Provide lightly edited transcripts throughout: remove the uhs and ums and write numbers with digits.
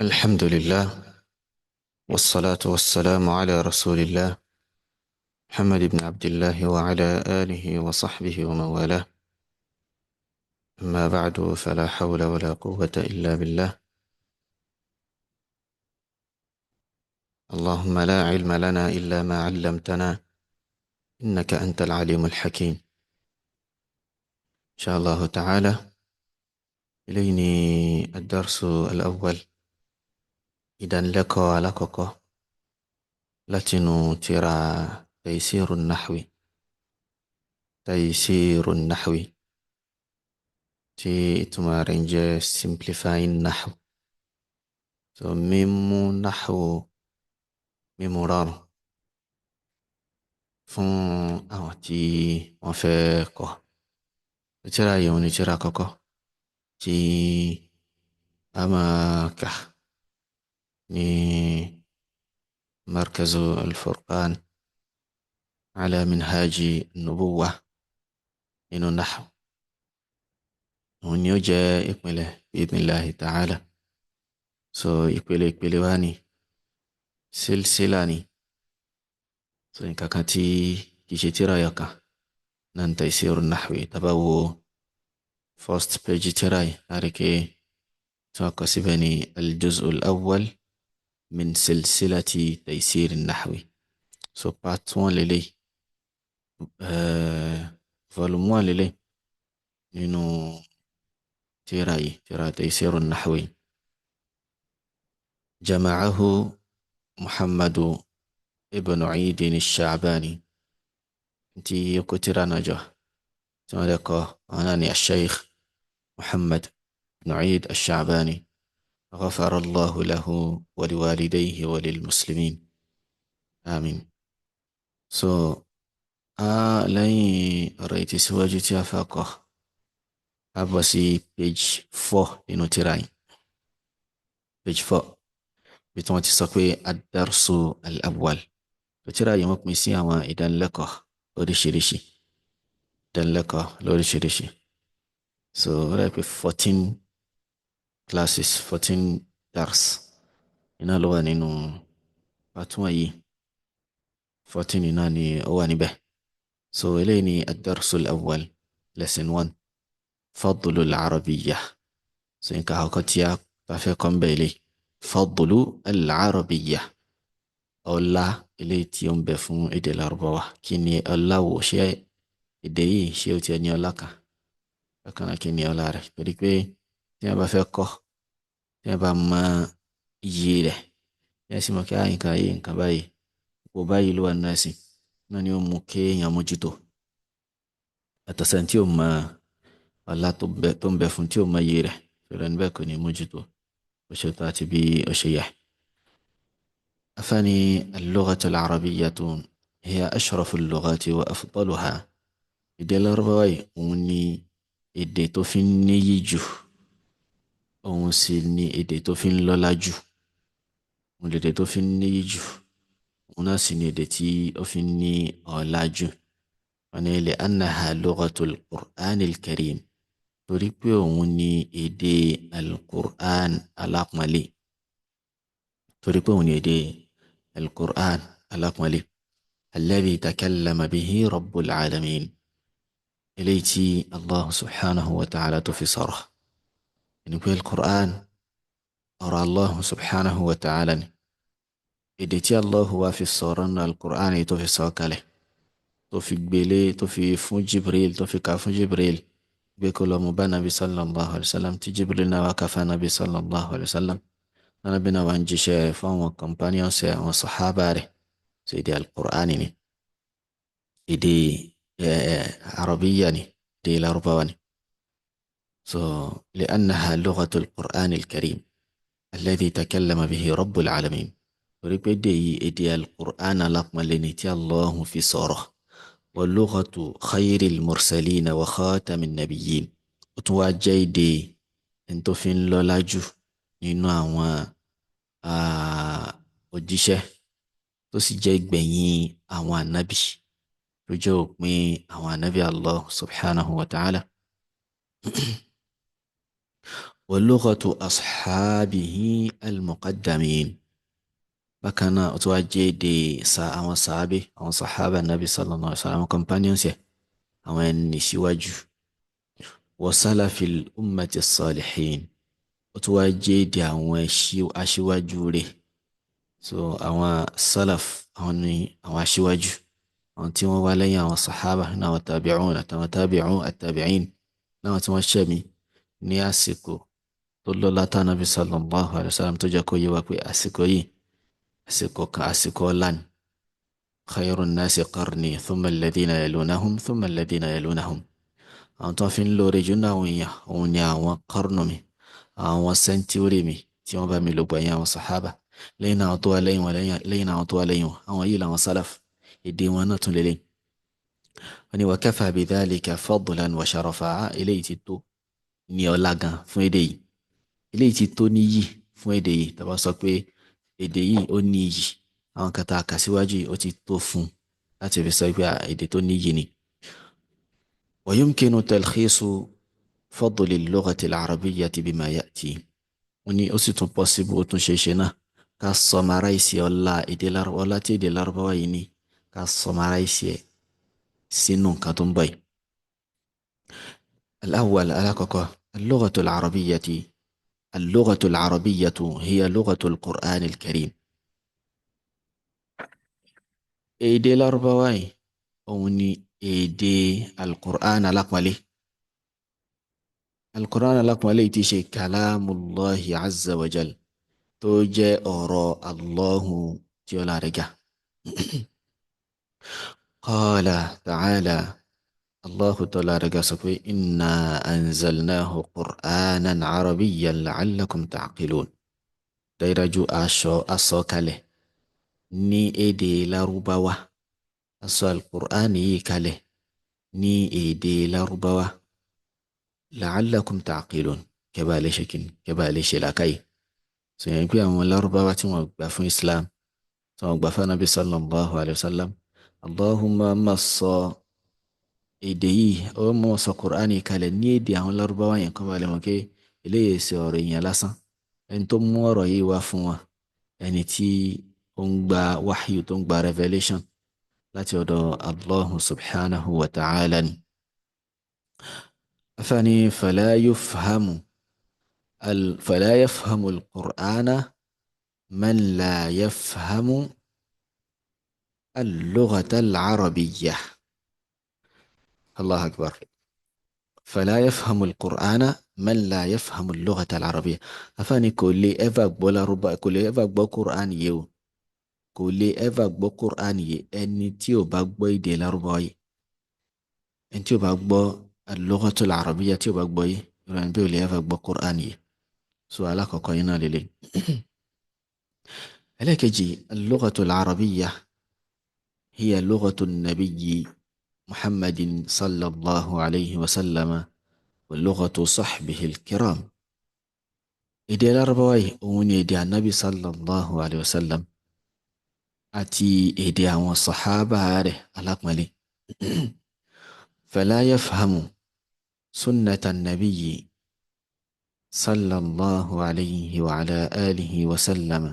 الحمد لله، والصلاة والسلام على رسول الله محمد بن عبد الله وعلى آله وصحبه ومن والاه. أما بعد، فلا حول ولا قوة إلا بالله. اللهم لا علم لنا إلا ما علمتنا، إنك أنت العليم الحكيم. إن شاء الله تعالى. إليني الدرس الأول. إذا لك ولكك لتن ترى تيسير النحو. تيسير النحو تي تمارنج simplifying نحو. mímú náhù mímú rọrùn fún àwọn tí wọ́n fẹ́ kọ́. Tírà yìí òun ni tírà àkọ́kọ́ tí a máa kà ní markazu al-Furqan ala minhaji nubuwa nínú náhù. Òun ni ó jẹ́ ìpìlẹ̀ bi'idhnillahi ta'ala. So ìpìlẹ̀ wá ní sílsílà ni. So nǹkan kan tí kì í ṣe tírà yọkan náà ń Taysiru Nahwi. Tá bá wo first page tírà yìí a rí pé tí wọ́n kọ síbẹ̀ ní al-juz'u al-awwal min silsilati Taysir Nahwi. So part 1 lélẹ̀, volume 1 lélẹ̀ nínú tírà yìí, tírà Taysiru Nahwi. Jama'ahu Muhammadu ibn Eid al-Sha'bani. Tí ó kó tírà náà jọ tí wọ́n lè kọ àwọn náà ni al-Shaykh Muhammad ibn Eid al-Sha'bani. غفر الله له ولوالديه وللمسلمين آمين. So lẹ́yìn ọ̀rọ̀ ìtẹ̀síwájú tí a fẹ́ kọ́, a bọ̀ sí page 4 nínú tírà yìí. Page 4 bí tí wọ́n ti sọ pé ad-darsu al-awwal. So tírà yìí wọ́n pín sí àwọn ìdánilẹ́kọ̀ọ́ lóríṣiríṣi. So ó rẹ̀ pé 14 classes, 14 dars iná ló wà nínú pàtúwà yìí. 14 iná ni ó wà níbẹ̀. So eléyìí ni ad-darsul awwal, lesson 1, fadlul arabiyyah. So nǹkan àkọ́kọ́ tí a bá fẹ́ kọ́ ń bẹ̀ eléyìí, fadlu al-arabiyyah. Ọlá eléyìí tí ó ń bẹ fún èdè Lárúbáwá. Kí ni ọlá wo? Ṣé èdè yìí ṣé ó ti ní ọlá kan? Bákan náà kí ni ọlá rẹ̀? Torí pé tí a bá fẹ́ kọ́, tí a bá mọ iye rẹ̀, tí a sì mọ̀ kí nǹkan yìí, nǹkan báyìí, gbogbo báyìí ló wà nínú ẹ̀sìn, náà ni ó mú kí èèyàn mójútó. Àtọ̀sẹ̀ tí ó mọ ọlá tó ń bẹ fún, tí ó mọ iye rẹ̀, fẹ́rẹ̀ níbẹ̀ kò ní mójútó bó ṣe tó àti bí ó ṣe yẹ. Afani al-lughatu al-arabiyyatu hiya ashrafu al-lughati wa afdaluha. Èdè Lárúbáwá yìí òun ni èdè tó fi ń níyì jù, òun sì ni èdè tó fi ń lọ́lá jù. Òun lèdè tó fi ń níyì jù, òun náà sì ni èdè tí ó fi ń ní ọlá jù. Wọ́n ní li'annaha lughatul Qur'anil Karim. Torí pé òun ni èdè al-Qur'an alápọ̀nlé. Torí pé òun ni èdè al-Qur'an alápọ̀nlé. Alladhi takallama bihi rabbul alamin. Eléyìí tí Allah subhanahu wa ta'ala tó fi sọ̀rọ̀. Ẹni pé al-Qur'an ọ̀rọ̀ Allah subhanahu wa ta'ala ni. Èdè tí Allah wá fi sọ̀rọ̀ nínú al-Qur'an yìí tó fi sọ̀ kalẹ̀, tó fi gbélé, tó fi fún Jibril, tó fi kà fún Jibril gbé kó lọ mú bá Nabi sallallahu alayhi wa sallam, tí Jibril náà wá kà fún Nabi sallallahu alayhi wa sallam. Nabi náà wá ń jíṣẹ́ rẹ̀ fún àwọn companions ẹ̀, àwọn sahaba rẹ̀. So èdè al-Qur'an ni, èdè Arabiyya ni, èdè Lárúbáwá ni. So li'annaha lughatul Qur'anil Karim alladhi takallama bihi rabbul alamin. Torí pé èdè al-Qur'an alápọ̀nlé ni tí Allah fi sọ̀rọ̀. Wa lughatu khayril mursalina wa khatamin nabiyyin. Ó tún wá jẹ́ èdè ẹni tó fi ń lọ́lá jù nínú àwọn òjíṣẹ́, tó sì jẹ́ ìgbẹ̀yìn àwọn ànábì, tó jẹ́ òpin àwọn ànábì Allah subhanahu wa ta'ala. ولغة أصحابه المقدمين. bákan náà ó tún wá jẹ́ èdè àwọn sàábé àwọn sàhábà nàbí sallallahu alaihi wasallam àwọn companions ẹ̀ àwọn ẹni síwájú. wa salafil ummati salihin, ó tún wá jẹ́ èdè àwọn aṣíwájú rẹ̀. So àwọn salaf àwọn ni àwọn aṣíwájú, àwọn tí wọ́n wá lẹ́yìn àwọn sàhábà náà, àwọn tabi'un àtàwọn tabi'un àtàbí'in náà tí wọ́n ṣẹ̀mí ní àsìkò tó lọ́lá tá nàbí sallallahu alaihi wasallam tó jẹ́ kó yé wa pé àsìkò yìí àsìkò kan àsìkò ọlá ni. khayrun nasi qarni thumma alladhina yalunahum thumma alladhina yalunahum. àwọn tó fi ń lóore jù náà àwọn èèyàn òun ni àwọn qarnu mi, àwọn sẹ́ńtúrì mi tí wọ́n bá mi lò gbẹ̀yìn àwọn sàhábà, lẹ́yìn àwọn tó wá lẹ́yìn wọn, lẹ́yìn àwọn tó wá lẹ́yìn wọn, àwọn yìí làwọn sálàf. èdè wọn náà tún lélẹ̀. wọ́n ní wa kafa bidhalika fadlan wa sharafa. eléyìí ti tó ní ọlá gan fún èdè yìí, eléyìí ti tó níyì fún èdè yìí. tá bá sọ pé èdè yìí ó ní iyì, àwọn kan tá a kà síwájú yìí ó ti tó fún láti fi sọ pé èdè tó níyì ni. wa yumkinu talkhisu fadli al-lughati al-arabiyyati bima ya'ti. wọ́n ní ó sì tún possible, ó tún ṣeéṣe náà ká summarize ọlá ọlá tí èdè lárúbáwá yìí ní, ká summarize ẹ̀ sínú nǹkan tó ń bọ̀ yìí. al-awwal alákọ̀ọ́kọ́ al-lughatu al-arabiyyati. اللغة العربية هي لغة القرآن الكريم. èdè lárúbáwá yìí òun ni èdè al-Qur'an alápọ̀nlé. al-Qur'an alápọ̀nlé tí ṣe kalamullahi azza wa jal, tó jẹ́ ọ̀rọ̀ Allahu tí ó láre ga. qala ta'ala, Allahu tó láre ga sọ pé inna anzalnahu qur'anan arabiyyan la'allakum ta'qilun. dájúdájú aṣọ kalẹ̀ ní èdè lárúbáwá, aṣọ al-Qur'an yìí kalẹ̀ ní èdè lárúbáwá la'allakum ta'qilun, kẹ́bà lè ṣe kìnnì, kẹ́bà lè ṣe làákàyè. sọ yẹn pé àwọn lárúbáwá tí wọ́n gbà fún Islam, tí wọ́n gbà fún Ànábì sallallahu alayhi wa sallam, Allahumma má sọ èdè yìí, ó mọ̀ sọ Qur'an yìí kalẹ̀ ní èdè àwọn lárúbáwá yẹn kọ́ bá lè mọ̀ pé eléyìí ṣe ọ̀rọ̀ èèyàn lásán. ẹni tó mú ọ̀rọ̀ yìí wá fún wa, ẹni tí ó ń gba wahyu, tó ń gba revelation láti ọ̀dọ̀ Allahu subhanahu wa ta'ala ni. afáàní fala yafhamu al-Qur'ana man la yafhamu al-lughata al-arabiyyah. Allahu akbar. fala yafhamu al-Qur'ana man la yafhamu al-lughata al-arabiyyah. afáàní kò lè ever gbọ́ lárúbá, kò lè ever gbọ́ Qur'an yìí o, kò lè ever gbọ́ Qur'an yìí ẹni tí ò bá gbọ́ èdè lárúbáwá yìí, ẹni tí ò bá gbọ́ al-lughatu al-arabiyya, tí ò bá gbọ́ yìí, ìròyìn bí ò lè ever gbọ́ Qur'an yìí. so alákọ̀ọ́kọ́ yìí náà lélẹ̀. ẹlẹ́kejì, al-lughatu al-arabiyya hiya lughatu an-nabiyyi Muhammadin sallallahu alayhi wa sallam wa lughatu sahbihi al-kiram. èdè lárúbáwá yìí òun ni èdè anabi sallallahu alayhi wa sallam àti èdè àwọn sàhábà rẹ̀ alápọ̀nlé. fala yafhamu sunnata an-nabiyyi sallallahu alayhi wa ala alihi wa sallam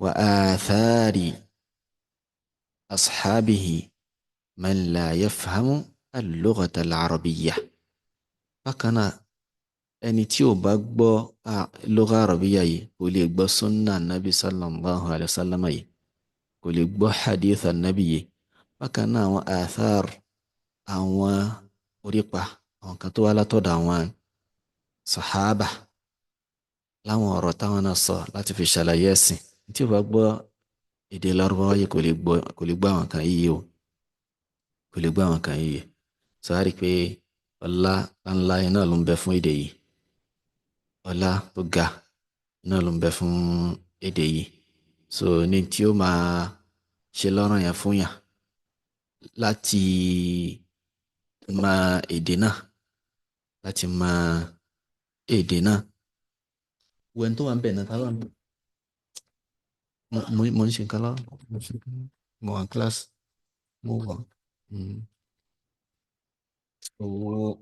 wa athari ashabihi man la yafhamu al-lughata al-arabiyyah. bákan náà ẹni tí ò bá gbọ́ lugha arabiya yìí kò lè gbọ́ sunna nabi sallallahu alayhi wa sallam yìí, kò lè gbọ́ hadith anabi yìí. bákan náà àwọn athar, àwọn orípa, àwọn kan tó wá látọ̀dọ̀ àwọn sahaba láwọn ọ̀rọ̀ táwọn náà sọ láti fi ṣàlàyé ẹ̀sìn, tí ò bá gbọ́ èdè lárúbáwá yìí kò lè gbọ́ àwọn kan yìí o, kò lè gbọ́ àwọn kan yìí. sáré pé ọlá ńlá iná ló ń bẹ fún èdè yìí, ọlá tó ga náà ló ń bẹ fún èdè yìí. so ní tí ó máa ṣe lọ́rùn yẹn fún yàn láti máa èdè náà, láti máa èdè náà. wẹ́n tó wà ń bẹ̀ náà táwọn mo ń ṣe nǹkan lọ, mo wà ní kíláàsì, mo wà. Mm. 我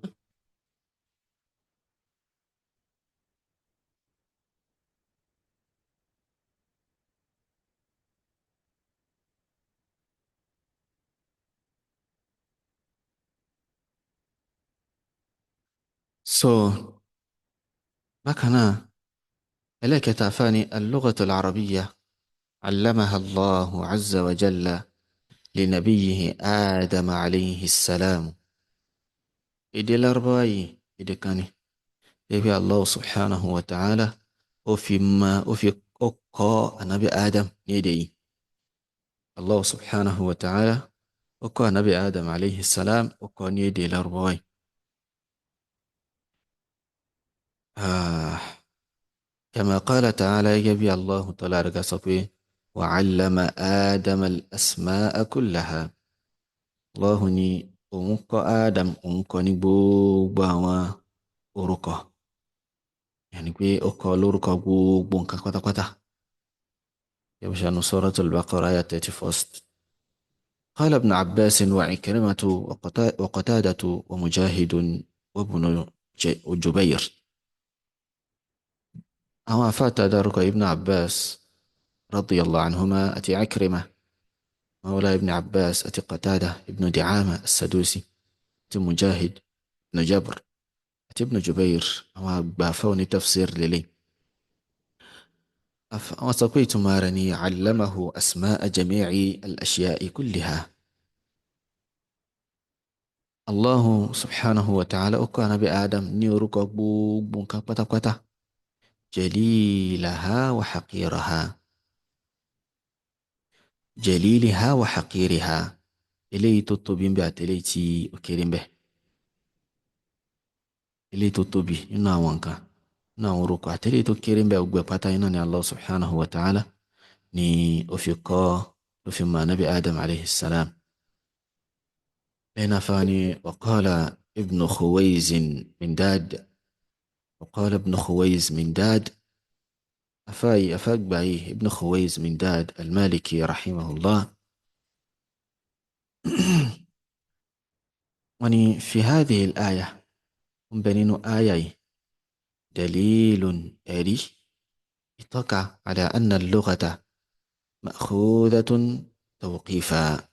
so bákan náà ẹlẹ́kẹta àfáàní al-lughatu al-arabiyya allamaha Allahu azza wa jalla li nabiyyihi Adam alayhi salam. Èdè Lárúbáwá yìí èdè kan ni ebi Allah subhanahu wa ta'ala ó kọ́ anabi Adam ní èdè yìí. Allah subhanahu wa ta'ala ó kọ́ anabi Adam alayhi salam ó kọ́ ní èdè Lárúbáwá yìí. كما قال تعالى يبي الله تعالى رقصته وعلم آدم الأسماء كلها. الله ني أمك آدم أمك نبوبا orúkọ yàní pé ó kọ lórúkọ gbogbo nǹkan pátápátá yẹ bó ṣe nu Suratul Baqara ayat 31. قال ابن عباس وعكرمة وقتادة ومجاهد وابن جبير. àwọn àfáà tá dárúkọ ibn Abbas radiyallahu anhuma àti Akrima mawla ibn Abbas àti Qatada ibn Di'ama as-Sadusi àti Mujahid ibn Jabr àti ibn Jubair àwọn àgbàfà ní tafsir lélẹ̀. àwọn sọ pé ìtumọ̀ rẹ̀ ni allamahu asma'a jami'i al-ashya'i kulliha. Allahu subhanahu wa ta'ala ó kọ́ Ànábì Adam ní orúkọ gbogbo nǹkan pátápátá jalilaha wa haqiraha jaliliha wa haqiriha eléyìí tó tóbi ń bẹ àti eléyìí tí ó kéré ń bẹ. eléyìí tó tóbi nínú àwọn nǹkan nínú àwọn orúkọ àti eléyìí tó kéré ń bẹ gbogbo pátá iná ni Allah subhanahu wa ta'ala ni ó fi kọ́ ló fi mọ̀ Ànábì Adam alayhi salam. لنا فاني وقال ابن خويز من داد وقال ابن خويز من داد أفاق بعيه ابن خويز من داد المالكي رحمه الله. وني في هذه الآية هم بنين آية دليل أري اتقع على أن اللغة مأخوذة توقيفا.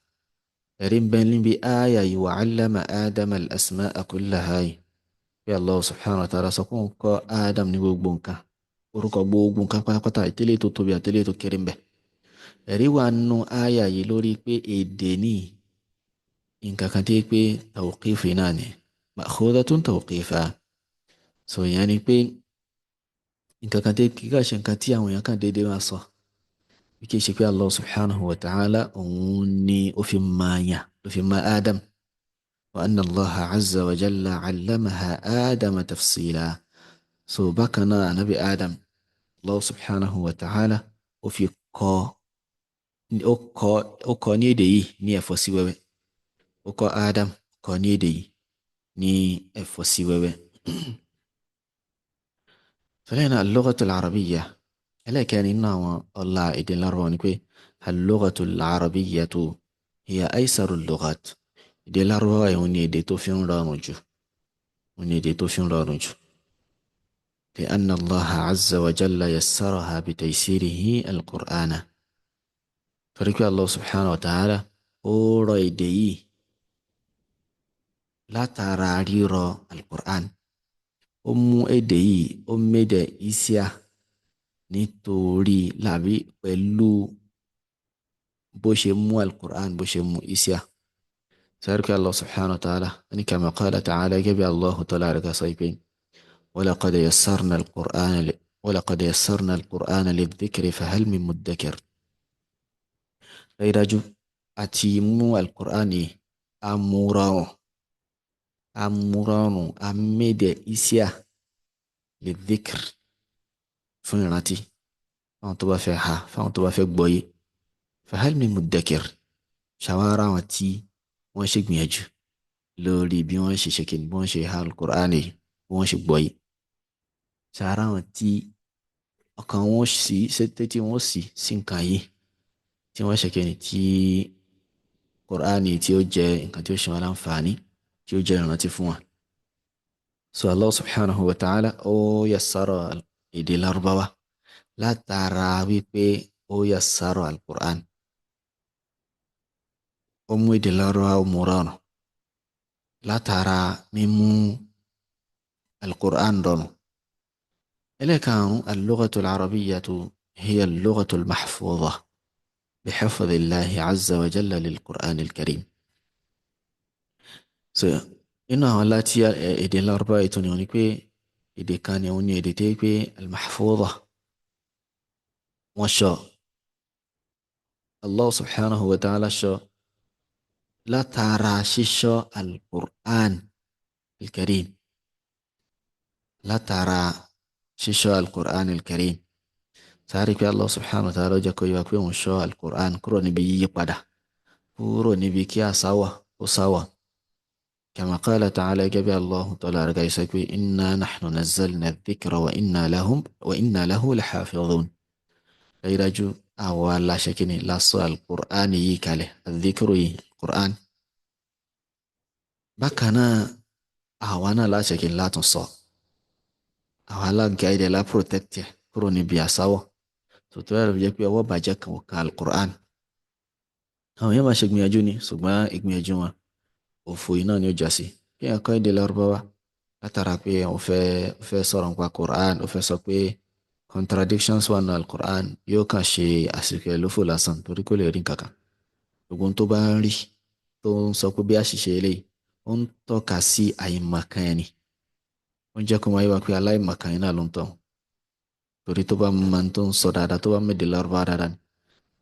رين بين بآية وعلم آدم الأسماء كلها يا الله سبحانه وتعالى سكون كو آدم نبوغبونكا orúkọ gbogbo nǹkan pátápátá ìtẹ́lẹ̀ tó tóbi àtẹ́lẹ̀ tó kéré ń bẹ. ẹ̀rí wà nù áyà yìí lórí pé èdè ní nǹkan kan tí pé tawqifi náà ni ma'khudatun tawqifa. so ìyẹn ni pé nǹkan kan tí kíkà ṣe nǹkan tí àwọn èèyàn kan déédé máa sọ bí kì í ṣe pé Allah subhanahu wa ta'ala òun ni ó fi máa yàn ló fi máa Adam wa anna Allaha azza wa jalla allamaha Adama tafsila. so bákan náà anabi Adam Allah subhanahu wa ta'ala ó fi ó kọ́ ní èdè yìí ní ẹ̀fọ́ sí wẹ́wẹ́. ó kọ́ Adam kọ́ ní èdè yìí ní ẹ̀fọ́ sí wẹ́wẹ́. فلنا اللغة العربية ألا كان إنه الله إدين الأربعة اللغة العربية هي أيسر اللغات. إدين الأربعة يوني ديتو فين رانوجو وني ديتو فين رانوجو لأن الله عز وجل يسرها بتيسيره القرآن. فريق الله سبحانه وتعالى أوريدي لا ترى القرآن إدي ميدا إسيا nítorí làbí pẹ̀lú bó ṣe mú al-Qur'an bó ṣe mú إسيا. سألك الله سبحانه وتعالى كما قال تعالى جبي الله تعالى لك صيبين ولقد يسرنا القرآن للذكر فهل من مدكر. dájúdájú àti mú al-Qur'an amúrọ̀rùn amédè إسيا للذكر fún ìrántí fáwọn tó bá fẹ́ ha fáwọn tó bá fẹ́ gbọ́yé. fahal min muddakir ṣàwárà wọn tí wọ́n ṣe gbìyànjú lórí bí wọ́n ṣe ṣe kìnnì bí wọ́n ṣe ha al-Qur'ani bí wọ́n ṣe gbọ́yé. ṣàwárà wọn tí ọkàn wọn sì tẹ́tí wọn sì sí nǹkan yìí tí wọ́n ṣe kìnnì tí Qur'ani tí ó jẹ́ nǹkan tí ó ṣe wọn láǹfààní tí ó jẹ́ ìrántí fún wọn. so Allah subhanahu wa ta'ala ó yassara èdè Lárúbáwá látara wípé ó yassara al-Qur'an. ó mú èdè Lárúbáwá ó mú rọrùn látara mímú القرآن رون. إليك اللغة العربية هي اللغة المحفوظة بحفظ الله عز وجل للقرآن الكريم. So, inú àwọn láti èdè lárúbáwá ètò ni wọ́n ní pé èdè kan ni wọ́n ní èdè tó yẹ pé al-mahfudha wọ́n ṣọ́. Allah subhanahu wa ta'ala ṣọ́ látara ṣíṣọ́ al-Qur'an al-Karim, látara ṣíṣọ́ al-Qur'an al-Karim. Sáré pé Allah subhanahu wa ta'ala jẹ́ kó yọ pé òun ṣọ́ al-Qur'an kúrò níbi yíyí padà, kúrò níbi kí àsáwà ó sáwà. كما قال تعالى جبي الله تعالى رجع يسكوي إنا نحن نزلنا الذكر وإنا له لحافظون. إيراجو أول لا شكني لا سؤال القرآن يكاله الذكر القرآن بكنا أوانا لا شكل لا تنصى أولا جايد لا بروتكت كروني بياساو تطوير بيجي أو بجاك وكال القرآن هم يما شكمي أجوني سبما إكمي أجوا وفوينا نيوجاسي كي أكاي دي لاربوا látara pé ó fẹ́ sọ̀rọ̀ nípa Quran, ó fẹ́ sọ pé contradictions wà nínú al-Quran, yóò kàn ṣe àsìkò ẹ̀ lófò lásán torí kò lè rí nǹkan kan. Gbogbo tó bá ń rí tó ń sọ pé bí àṣìṣe eléyìí ó ń tọ́ka sí àìmọ̀kan ẹni, ó ń jẹ́ kó máa yé wa pé aláìmọ̀kan yìí náà ló ń tọ̀, torí tó bá máa ń tó ń sọ dáadáa, tó bá mẹ́dẹ̀ lárúbá dáadáa ni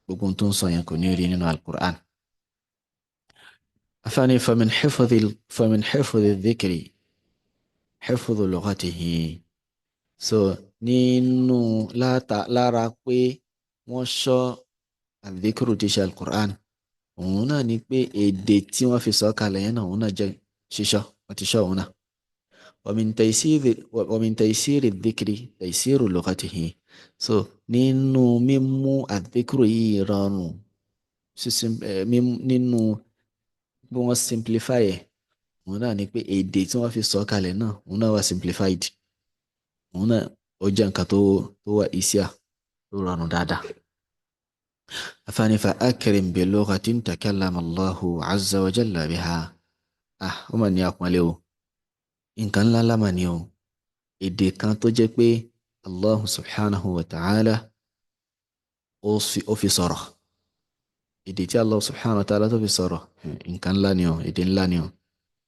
gbogbo tó ń sọ yẹn kò ní rí nínú al-Quran. afáàní famin hifdhi dhikri hifdhu lughatihi. So nínú lára pé wọ́n ṣọ́ àdíkùrù tí ṣe al-Qur'an, òun náà ni pé èdè tí wọ́n fi sọ kalẹ̀ yẹn náà òun náà jẹ́ ṣíṣọ́, wọ́n ti ṣọ́ òun náà. wa min taysiri dhikri taysiru lughatihi. So nínú mímú àdíkùrù yìí rọrùn, nínú bí wọ́n simplify ẹ̀, òun náà ni pé èdè tí wọ́n fi sọ kalẹ̀ náà òun náà wà simplified, òun náà ó jẹ́ nǹkan tó wà easier, tó rọrùn dáadáa. afáàní fa akrim bi lughatin takallama Allahu azza wa jalla biha. Ó mà ní àpọ́nlé o, nǹkan ńlá lámà ní o, èdè kan tó jẹ́ pé Allahu subhanahu wa ta'ala ó fi sọ̀rọ̀. Èdè tí Allah subhanahu wa ta'ala tó fi sọ̀rọ̀, nǹkan ńlá ni o, èdè ńlá ni o,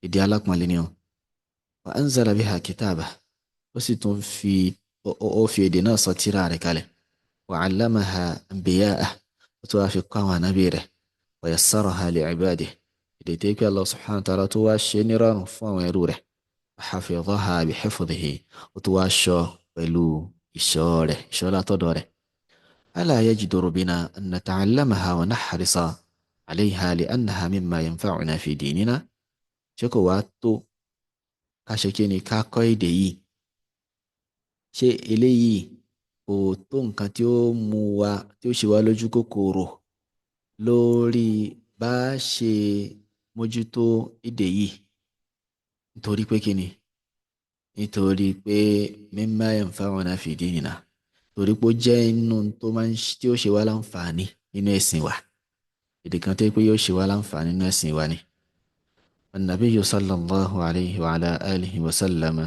èdè alápọ̀nlé ni o. wa anzala biha kitabah, ó sì tún fi èdè náà sọ tírà rẹ̀ kalẹ̀. wa allamaha anbiya'ah, ó tún wá fi kọ́ àwọn ànábì rẹ̀. wa yassaraha li ibadihi, èdè tí pé Allah subhanahu wa ta'ala tó wá ṣe ní rọrùn fún àwọn ẹrú rẹ̀. wa hafidhaha bi hifdhihi, ó tún wá ṣọ́ pẹ̀lú ìṣọ́ rẹ̀, ìṣọ́ látọ̀dọ̀ rẹ̀. ألا يجدر بنا أن نتعلمها ونحرص عليها لأنها مما ينفعنا في ديننا. ṣé kò wá tó ká ṣe kí ni ká kọ́ èdè yìí? ṣé eléyìí kò tó nǹkan tí ó mú wa, tí ó ṣe wá lójú kòkòrò lórí bá ṣe mójútó èdè yìí? Nítorí pé kí ni? Nítorí pé mimma yanfa'una fi dinina, torí pé ó jẹ́ inú tó máa ń tí ó ṣe wá láǹfààní nínú ẹ̀sìn wa. Èdè kan tó yẹ pé yóò ṣe wá láǹfààní nínú ẹ̀sìn wa ni. An-nabiyyu sallallahu alayhi wa ala alihi wa sallama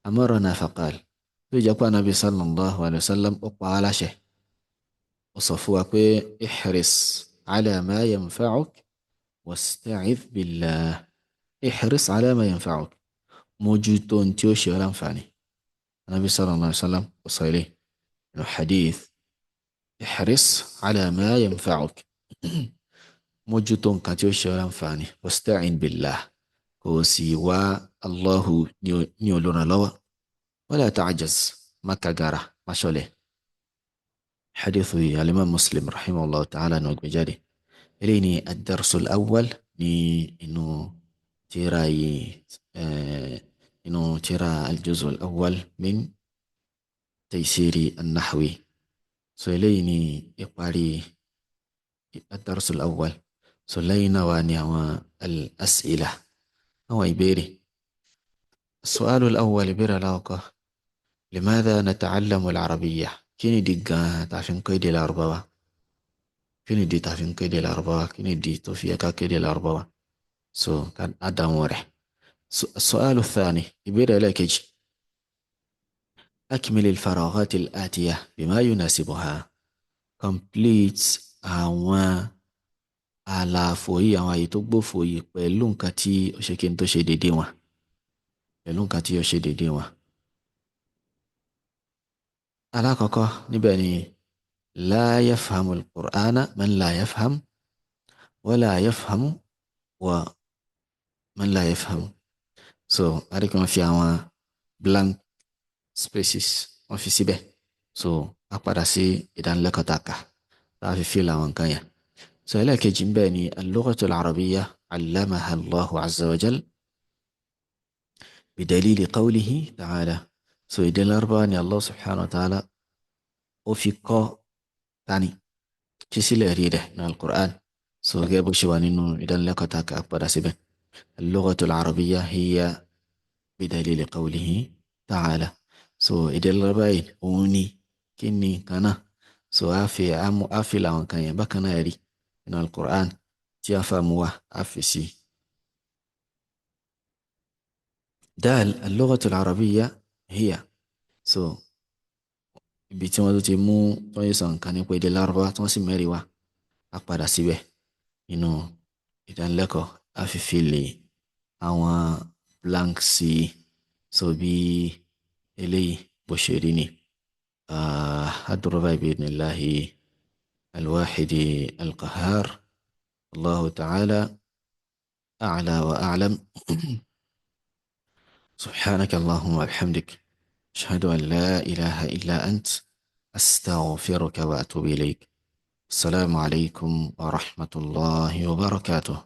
amarana faqal, tó jẹ́ pé Ànábì sallallahu alayhi wa sallam ó pa á láṣẹ, ó sọ fún wa pé ihris ala ma yanfa'uk wasta'idh billah. Ihris ala ma yanfa'uk, mójútó ohun tí ó ṣe wá láǹfààní. Ànábì sallallahu alayhi wa sallam ó sọ ilé الحديث احرص على ما ينفعك mójútó nǹkan tí ó ṣe ọ́ láǹfààní. wasta'in billah, kò sì wá Allahu ní olùrànlọ́wọ́. wala ta'jaz, má kagara, má ṣọ̀lẹ. hadithu al-imam Muslim rahimahullah ta'ala ní ọgbẹ̀ jáde. eléyìí ni ad-darsul awwal ní inú tírà yìí, inú tírà al-juz'ul awwal min تيسير النحوي. سليني إقبالي الدرس الأول. سلينا وانيا الأسئلة أو إبيري. السؤال الأول بير العلاقة: لماذا نتعلم العربية؟ كيني دي تعرفين كيدي الأربعة؟ كيني دي تعرفين كيدي الأربعة؟ كيني دي توفيقا كيدي الأربعة؟ كان أدام ورح. السؤال الثاني ìbéèrè ẹlẹ́ẹ̀kejì أكمل الفراغات الآتية بما يناسبها. Complete àwọn àlàfo yìí, àwọn àyè tó gbófo yìí pẹ̀lú nǹkan tí ó ṣe kí n tó ṣe déédéé wọn. pẹ̀lú nǹkan tí ó ṣe déédéé wọn. alákọ̀ọ́kọ́ níbẹ̀ ni la yafhamu al-Qur'ana man la yafham wala yafhamu wa man la yafham. So àríkì wọn fi àwọn blank spaces wọn fi síbẹ̀. So a padà sí ìdánilẹ́kọ̀ọ́ tá a kà tá a fi fill àwọn nǹkan yẹn. So ẹlẹ́ẹ̀kejì ń bẹ̀ ni al-lughatu al-arabiyya allamaha Allahu azza wa jal bidalili qawlihi ta'ala. So èdè Lárúbáwá ni Allah subhanahu wa ta'ala ó fi kọ́ tani fi sílẹ̀ rí rẹ̀ ní al-Qur'an. So gẹ́gẹ́ bó ṣe wà nínú ìdánilẹ́kọ̀ọ́ tá a kà padà síbẹ̀. اللغة العربية هي بدليل قوله تعالى. So èdè Lárúbáwá yìí òun ni kí ni kan náà. So a fi làwọn kan yẹn bákan náà rí nínú al-Qur'an tí a fa mu wa a fi sí. دال اللغة العربية هي. So ibi tí wọ́n tó ti mú tó yẹ sọ nǹkan nípa èdè Lárúbáwá tí wọ́n sì mẹ́rin wá a padà síbẹ̀ nínú ìdánilẹ́kọ̀ọ́ a fi fi lè àwọn blank sí. So bí eléyìí bó ṣe rí ni. أدرى بإذن الله الواحد القهار. الله تعالى أعلى وأعلم. سبحانك اللهم وبحمدك أشهد أن لا إله إلا أنت أستغفرك وأتوب إليك. السلام عليكم ورحمة الله وبركاته.